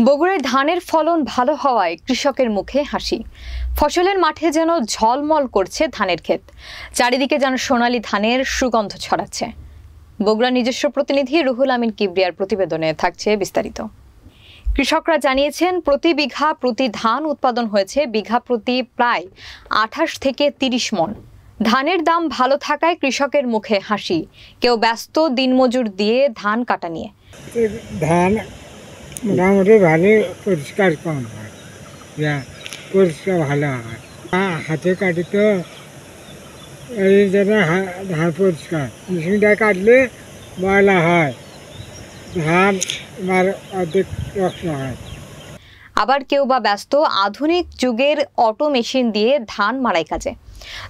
বগুড়ায় ধানের ফলন ভালো হওয়ায় কৃষকের মুখে হাসি। ফসলের মাঠে যেন ঝলমল করছে ধানের ক্ষেত, চারিদিকে যেন সোনালী ধানের সুগন্ধ ছড়াচ্ছে। বগুড়া নিজস্ব প্রতিনিধি রুহুল আমিন কিবরিয়ার প্রতিবেদনে থাকছে বিস্তারিত। কৃষকরা জানিয়েছেন, প্রতি বিঘা প্রতি ধান উৎপাদন হয়েছে বিঘা প্রতি প্রায় 28 থেকে 30 মণ। ধানের দাম ভালো থাকায় কৃষকের মুখে হাসি, কেউ ব্যস্ত দিনমজুর দিয়ে ধান কাটা নিয়ে। ধান মোটামুটি ভালো পরিষ্কার কম হয়, পরিষ্কার ভালো হয়। হাতে কাটি তো এই জন্য ধান পরিষ্কার, মেশিনটা কাটলে ময়লা হয়, ধান আমার অর্ধেক নষ্ট হয়। আবার কেউ বা ব্যস্ত আধুনিক যুগের অটো মেশিন দিয়ে ধান মাড়াই কাজে।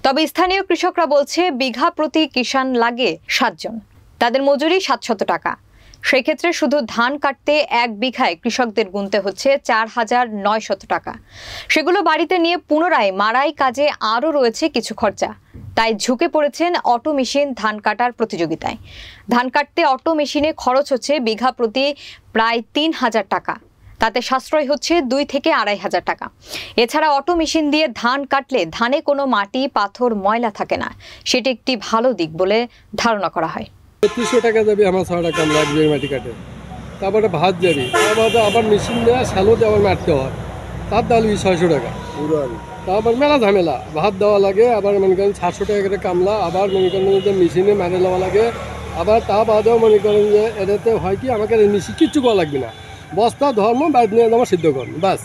তবে স্থানীয় কৃষকরা বলছে, বিঘা প্রতি কিষান লাগে 7 জন, তাদের মজুরি 700 টাকা। সেক্ষেত্রে শুধু ধান কাটতে 1 বিঘায় কৃষকদের গুনতে হচ্ছে 4900 টাকা। সেগুলো বাড়িতে নিয়ে পুনরায় মাড়াই কাজে আরও রয়েছে কিছু খরচা। তাই ঝুঁকে পড়েছেন অটো মেশিন ধান কাটার প্রতিযোগিতায়। ধান কাটতে অটো মেশিনে খরচ হচ্ছে বিঘা প্রতি প্রায় 3000 টাকা। তাতে সাশ্রয় হচ্ছে 2 থেকে 2500 টাকা। এছাড়া অটো মেশিন দিয়ে ধান কাটলে ধানে কোনো মাটি পাথর ময়লা থাকে না, সেটি একটি ভালো দিক বলে ধারণা করা হয়। 300 টাকা যাবে আমার 6 টাকা লাগবে মাটি কাটে, তারপরে ভাত যাবে, আবার মেশিন দেওয়া শ্যালো দিয়ে আবার মারতে হয়, তার দালবি 600 টাকা। তারপর মেলা ঝামেলা, ভাত দেওয়া লাগে, আবার মনে করেন 700 টাকা করে কামলা, আবার মনে করেন যে মেশিনে মেরে দেওয়া লাগে, আবার তা বাদেও মনে করেন যে এটাতে হয় কি আমাকে মেশিন কিচ্ছু করা লাগবে না, বস্তা ধর্ম বাইরে নিয়ে আমার সিদ্ধ করুন, বাস,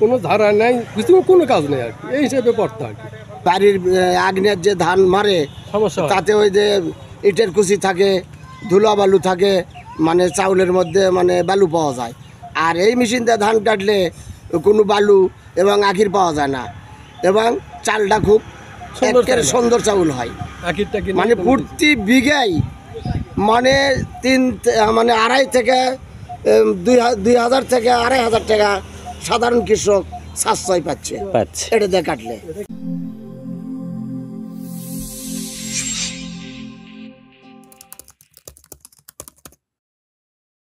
কোনো ধারা নেই, কিছু কোনো কাজ নেই আর কি, এই হিসেবে পড়তে আর কি। বাড়ির আগ্নের যে ধান মারে সমস্যা তাতে ওই যে ইটের কুচি থাকে, ধুলা বালু থাকে, মানে চাউলের মধ্যে মানে বালু পাওয়া যায়। আর এই মেশিন দিয়ে ধান কাটলে কোনো বালু এবং আখির পাওয়া যায় না, এবং চালটা খুব সুন্দর চাউল হয়। মানে প্রতি বিঘাই মানে 2.5 থেকে 2000 থেকে 2500 টাকা সাধারণ কৃষক সাশ্রয় পাচ্ছে এটা দিয়ে কাটলে।